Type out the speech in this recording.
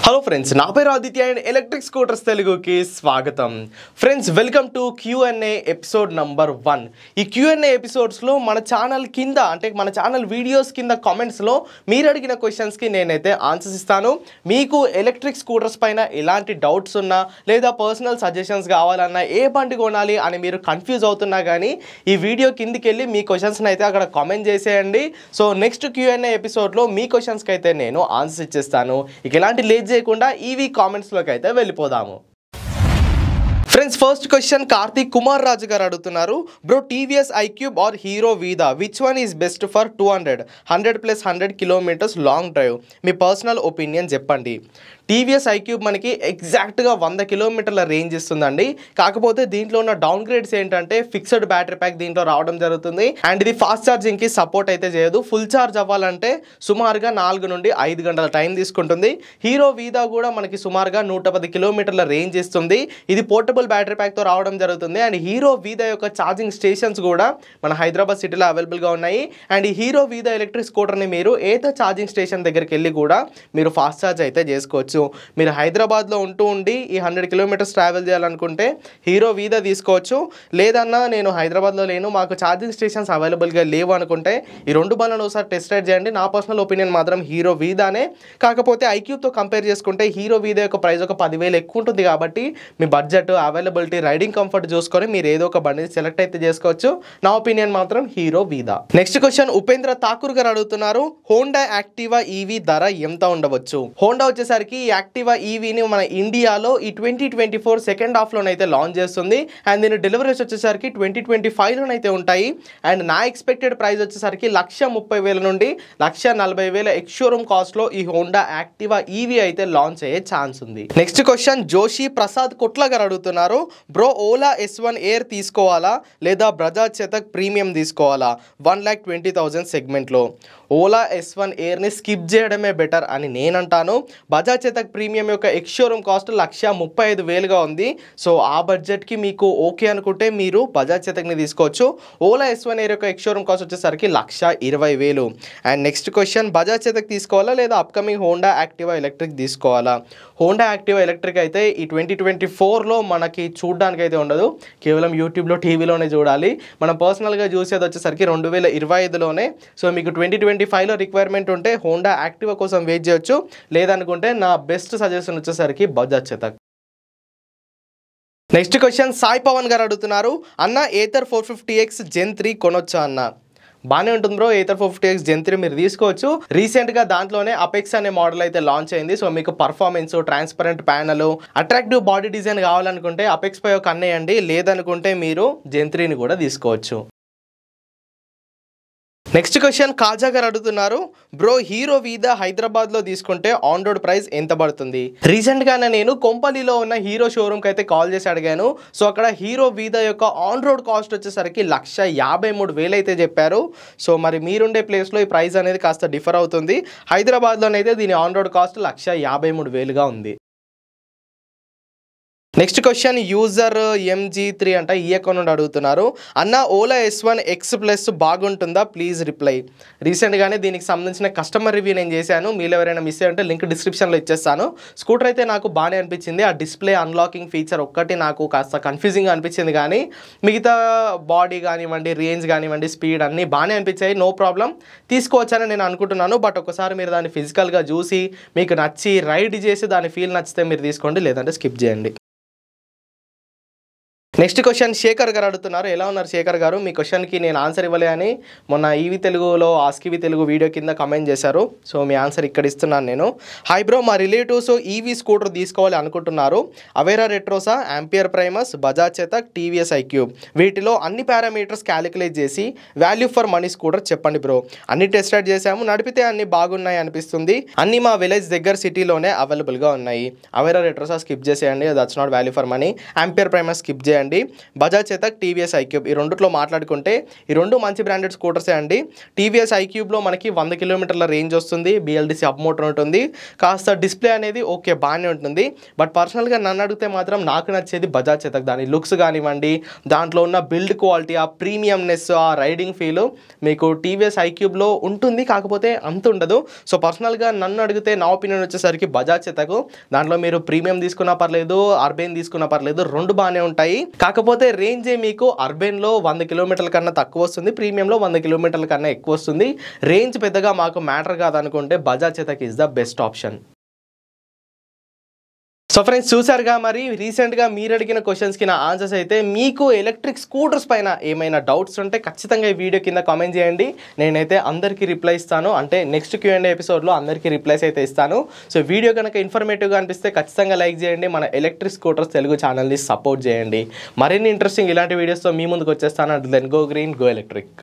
Hello friends, నా పేరు Aditya and electric scooters తెలుగుకి స్వాగతం. Friends, welcome to Q&A episode number 1. ఈ Q&A ఎపిసోడ్స్లో మన ఛానల్ కింద అంటే మన ఛానల్ వీడియోస్ కింద కామెంట్స్లో మీరు అడిగిన క్వశ్చన్స్కి నేనైతే ఆన్సర్స్ ఇస్తాను. మీకు ఎలక్ట్రిక్ స్కూటర్స్ పైన ఎలాంటి డౌట్స్ ఉన్నా లేదా పర్సనల్ సజెషన్స్ కావాలన్నా ఏ బండి కొనాలి అని మీరు కన్ఫ్యూజ్ అవుతున్నా కానీ ఈ వీడియో కిందికి వెళ్ళి మీ క్వశ్చన్స్ని అయితే అక్కడ కామెంట్ చేసేయండి. సో నెక్స్ట్ Q&A ఎపిసోడ్లో మీ క్వశ్చన్స్కి అయితే నేను ఆన్సర్స్ ఇచ్చేస్తాను. ఇక ఎలాంటి లేట్ చేయకుండా ఈవీ కామెంట్స్లోకి అయితే వెళ్ళిపోదాము. Friends, first question Karthik Kumar Raju గారు అడుగుతున్నారు. Bro, TVS iQube or Hero Vida, which one is best for 100+ 100 kilometres long drive? మీ పర్సనల్ ఒపీనియన్ చెప్పండి. టీవీఎస్ ఐక్యూబ్ మనకి ఎగ్జాక్ట్గా 100 కిలోమీటర్ల రేంజ్ ఇస్తుందండి. కాకపోతే దీంట్లో ఉన్న డౌన్ గ్రేడ్స్ ఏంటంటే ఫిక్స్డ్ బ్యాటరీ ప్యాక్ దీంట్లో రావడం జరుగుతుంది అండ్ ఇది ఫాస్ట్ ఛార్జింగ్కి సపోర్ట్ అయితే చేయదు. ఫుల్ ఛార్జ్ అవ్వాలంటే సుమారుగా 4 నుండి 5 గంటల టైం తీసుకుంటుంది. హీరో వీదా కూడా మనకి సుమారుగా 110 కిలోమీటర్ల రేంజ్ ఇస్తుంది. ఇది పోర్టబుల్ బ్యాటరీ ప్యాక్తో రావడం జరుగుతుంది అండ్ హీరో వీదా యొక్క ఛార్జింగ్ స్టేషన్స్ కూడా మన హైదరాబాద్ సిటీలో అవైలబుల్గా ఉన్నాయి. అండ్ ఈ హీరో వీదా ఎలక్ట్రిక్ స్కూటర్ని మీరు ఏదో ఛార్జింగ్ స్టేషన్ దగ్గరికి వెళ్ళి కూడా మీరు ఫాస్ట్ ఛార్జ్ అయితే చేసుకోవచ్చు. మీరు హైదరాబాద్లో ఉండి ఈ 100 కిలోమీటర్స్ ట్రావెల్ చేయాలనుకుంటే హీరో వీదా తీసుకోవచ్చు. లేదన్నా నేను హైదరాబాద్లో లేను, మాకు ఛార్జింగ్ స్టేషన్స్ అవైలబుల్గా లేవు అనుకుంటే ఈ రెండు బండ్లను ఒకసారి టెస్ట్ రైడ్ చేయండి. నా పర్సనల్ ఒపీనియన్ మాత్రం హీరో వీదానే. కాకపోతే ఐక్యూబ్తో కంపేర్ చేసుకుంటే హీరో వీదా యొక్క ప్రైస్ ఒక 10,000 ఎక్కువ ఉంటుంది కాబట్టి మీ బడ్జెట్, అవైలబిలిటీ, రైడింగ్ కంఫర్ట్ చూసుకొని మీరు ఏదో ఒక బండిని సెలెక్ట్ అయితే చేసుకోవచ్చు. నా ఒపీనియన్ మాత్రం హీరో వీదా. నెక్స్ట్ క్వశ్చన్ ఉపేంద్ర ఠాకూర్ గారు అడుగుతున్నారు. హోండా యాక్టివా ఈవీ ధర ఎంత ఉండవచ్చు? హోండా వచ్చేసరికి యాక్టివా ఈవీని మన ఇండియాలో ఈ 2024 సెకండ్ హాఫ్లోనైతే లాంచ్ చేస్తుంది అండ్ దీని డెలివరీస్ వచ్చేసరికి 2025లోనైతే ఉంటాయి. అండ్ నా ఎక్స్పెక్టెడ్ ప్రైస్ వచ్చేసరికి 1,30,000 నుండి 1,40,000 ఎక్స్ షోరూమ్ కాస్ట్లో ఈ హోండా యాక్టివా ఈవీ అయితే లాంచ్ అయ్యే ఛాన్స్ ఉంది. నెక్స్ట్ క్వశ్చన్ జోషి ప్రసాద్ కొట్ల గారు అడుగుతున్నారు. బ్రో, ఓలా S1 ఎయిర్ తీసుకోవాలా లేదా బజాజ్ చేతక్ ప్రీమియం తీసుకోవాలా 1,20,000 సెగ్మెంట్లో? ఓలా S1 ఎయిర్ని స్కిప్ చేయడమే బెటర్ అని నేనంటాను. బజాజ్ చేతక్ ప్రీమియం యొక్క ఎక్స్ షోరూమ్ కాస్ట్ 1,35,000గా ఉంది. సో ఆ బడ్జెట్కి మీకు ఓకే అనుకుంటే మీరు బజాజ్ చేతక్ని తీసుకోవచ్చు. ఓలా S1 ఎయిర్ యొక్క ఎక్స్ షోరూమ్ కాస్ట్ వచ్చేసరికి 1,20,000. And next question, Bajaj Chetak తీసుకోవాలా లేదా అప్కమింగ్ హోండా యాక్టివా ఎలక్ట్రిక్ తీసుకోవాలా? హోండా యాక్టివా ఎలక్ట్రిక్ అయితే ఈ 2024లో మనకి చూడడానికి అయితే ఉండదు, కేవలం యూట్యూబ్లో, టీవీలోనే చూడాలి. మనం పర్సనల్గా చూసేది వచ్చేసరికి 2025లోనే. సో మీకు 2025లో రిక్వైర్మెంట్ ఉంటే హోండా యాక్టివా కోసం వెయిట్ చేయొచ్చు. లేదనుకుంటే నా బెస్ట్ సజెషన్ వచ్చేసరికి బజాజ్ చేతక్. నెక్స్ట్ క్వశ్చన్ సాయి పవన్ గారు అడుగుతున్నారు. అన్న, ఏథర్ 450X Gen 3 కొనొచ్చా అన్న? బాగానే ఉంటుంది బ్రో, ఏథర్ 450X Gen 3 మీరు తీసుకోవచ్చు. రీసెంట్గా దాంట్లోనే అపెక్స్ అనే మోడల్ అయితే లాంచ్ అయింది. సో మీకు performance, transparent panel, attractive body design కావాలనుకుంటే అపెక్స్ పై ఒక అన్నేయండి. లేదనుకుంటే మీరు Gen 3ని కూడా తీసుకోవచ్చు. నెక్స్ట్ క్వశ్చన్ కాజా గారు అడుగుతున్నారు. బ్రో, హీరో వీదా హైదరాబాద్లో తీసుకుంటే ఆన్ రోడ్ ప్రైస్ ఎంత పడుతుంది? రీసెంట్గానే నేను కొంపల్లిలో ఉన్న హీరో షోరూమ్కి అయితే కాల్ చేసి అడిగాను. సో అక్కడ హీరో వీదా యొక్క ఆన్ రోడ్ కాస్ట్ వచ్చేసరికి 1,53,000 అయితే చెప్పారు. సో మరి మీరుండే ప్లేస్లో ఈ ప్రైస్ అనేది కాస్త డిఫర్ అవుతుంది. హైదరాబాద్లోనైతే దీని ఆన్ రోడ్ కాస్ట్ 1,53,000గా ఉంది. నెక్స్ట్ క్వశ్చన్ యూజర్ MG3 అంట ఈ అకౌంట్ నుండి అడుగుతున్నారు. అన్న, ఓలా S1 X+ బాగుంటుందా? Please reply. రీసెంట్గానే దీనికి సంబంధించిన కస్టమర్ రివ్యూ నేను చేశాను. మీరు ఎవరైనా మిస్ అయ్యంటే లింక్ డిస్క్రిప్షన్లో ఇచ్చేస్తాను. స్కూటర్ అయితే నాకు బాగానే అనిపించింది. ఆ డిస్ప్లే అన్లాకింగ్ ఫీచర్ ఒక్కటి నాకు కాస్త కన్ఫ్యూజింగ్ అనిపించింది, కానీ మిగతా బాడీ కానివ్వండి, రేంజ్ కానివ్వండి, స్పీడ్ అన్నీ బాగానే అనిపించాయి. నో ప్రాబ్లం, తీసుకోవచ్చని నేను అనుకుంటున్నాను. బట్ ఒకసారి మీరు దాన్ని ఫిజికల్గా చూసి మీకు నచ్చి రైడ్ చేసి దాని ఫీల్ నచ్చితే మీరు తీసుకోండి, లేదంటే స్కిప్ చేయండి. నెక్స్ట్ క్వశ్చన్ శేఖర్ గారు అడుగుతున్నారు. ఎలా ఉన్నారు శేఖర్ గారు? మీ క్వశ్చన్కి నేను ఆన్సర్ ఇవ్వలే అని మొన్న ఈవీ తెలుగులో ఆస్కివి తెలుగు వీడియో కింద కమెంట్ చేశారు. సో మీ ఆన్సర్ ఇక్కడ ఇస్తున్నాను నేను. హాయ్ బ్రో, మా రిలేటివ్స్ ఈవీ స్కూటర్ తీసుకోవాలి అనుకుంటున్నారు. అవేరా రెట్రోసా, ఆంపియర్ ప్రైమస్, బజాజ్ చేతక్, టీవీఎస్ ఐక్యూబ్, వీటిలో అన్ని పారామీటర్స్ క్యాలిక్యులేట్ చేసి వాల్యూ ఫర్ మనీ స్కూటర్ చెప్పండి బ్రో. అన్ని టెస్ట్ రైడ్ చేసాము, నడిపితే అన్ని బాగున్నాయి అనిపిస్తుంది. అన్ని మా విలేజ్ దగ్గర సిటీలోనే అవైలబుల్గా ఉన్నాయి. అవేరా రెట్రోసా స్కిప్ చేసేయండి, that's not value for money. Ampere Primus skip చేయండి. అండి. బజాజ్ చేతక్, టీవీఎస్ ఐక్యూబ్ ఈ రెండిట్లో మాట్లాడుకుంటే ఈ రెండు మంచి బ్రాండెడ్ స్కూటర్సే అండి. టీవీఎస్ ఐక్యూబ్లో మనకి 100 కిలోమీటర్ల రేంజ్ వస్తుంది, బిఎల్డిసి అప్ మోటార్ ఉంటుంది, కాస్త డిస్ప్లే అనేది ఓకే బాగానే ఉంటుంది. బట్ పర్సనల్గా నన్ను అడిగితే మాత్రం నాకు నచ్చేది బజాజ్ చేతక్. దాని లుక్స్ కానివ్వండి, దాంట్లో ఉన్న బిల్డ్ క్వాలిటీ, ఆ ప్రీమియంనెస్, ఆ రైడింగ్ ఫీల్ మీకు టీవీఎస్ ఐక్యూబ్లో ఉంటుంది, కాకపోతే అంత ఉండదు. సో పర్సనల్గా నన్ను అడిగితే నా ఒపీనియన్ వచ్చేసరికి బజాజ్ చేతక్. దాంట్లో మీరు ప్రీమియం తీసుకున్నా పర్లేదు, అర్బెన్ తీసుకున్నా పర్లేదు, రెండు బాగానే ఉంటాయి. కాకపోతే రేంజే మీకు అర్బెన్లో 100 కిలోమీటర్ల కన్నా తక్కువ వస్తుంది, ప్రీమియంలో 100 కిలోమీటర్ల కన్నా ఎక్కువ వస్తుంది. రేంజ్ పెద్దగా మాకు మ్యాటర్ కాదనుకుంటే Bajaj Chetak is the best option. So friends చూసారుగా, మరి రీసెంట్గా మీరు అడిగిన క్వశ్చన్స్కి నా ఆన్సర్స్ అయితే. మీకు ఎలక్ట్రిక్ స్కూటర్స్ పైన ఏమైనా డౌట్స్ ఉంటే ఖచ్చితంగా ఈ వీడియో కింద కామెంట్ చేయండి. నేనైతే అందరికీ రిప్లై ఇస్తాను, అంటే నెక్స్ట్ Q&A ఎపిసోడ్లో అందరికీ రిప్లైస్ అయితే ఇస్తాను. సో వీడియో కనుక ఇన్ఫర్మేటివ్గా అనిపిస్తే ఖచ్చితంగా లైక్ చేయండి, మన ఎలక్ట్రిక్ స్కూటర్స్ తెలుగు ఛానల్ని సపోర్ట్ చేయండి. మరిన్ని ఇంట్రెస్టింగ్ ఇలాంటి వీడియోస్తో మీ ముందుకు వచ్చేస్తాను. Then go green, go electric.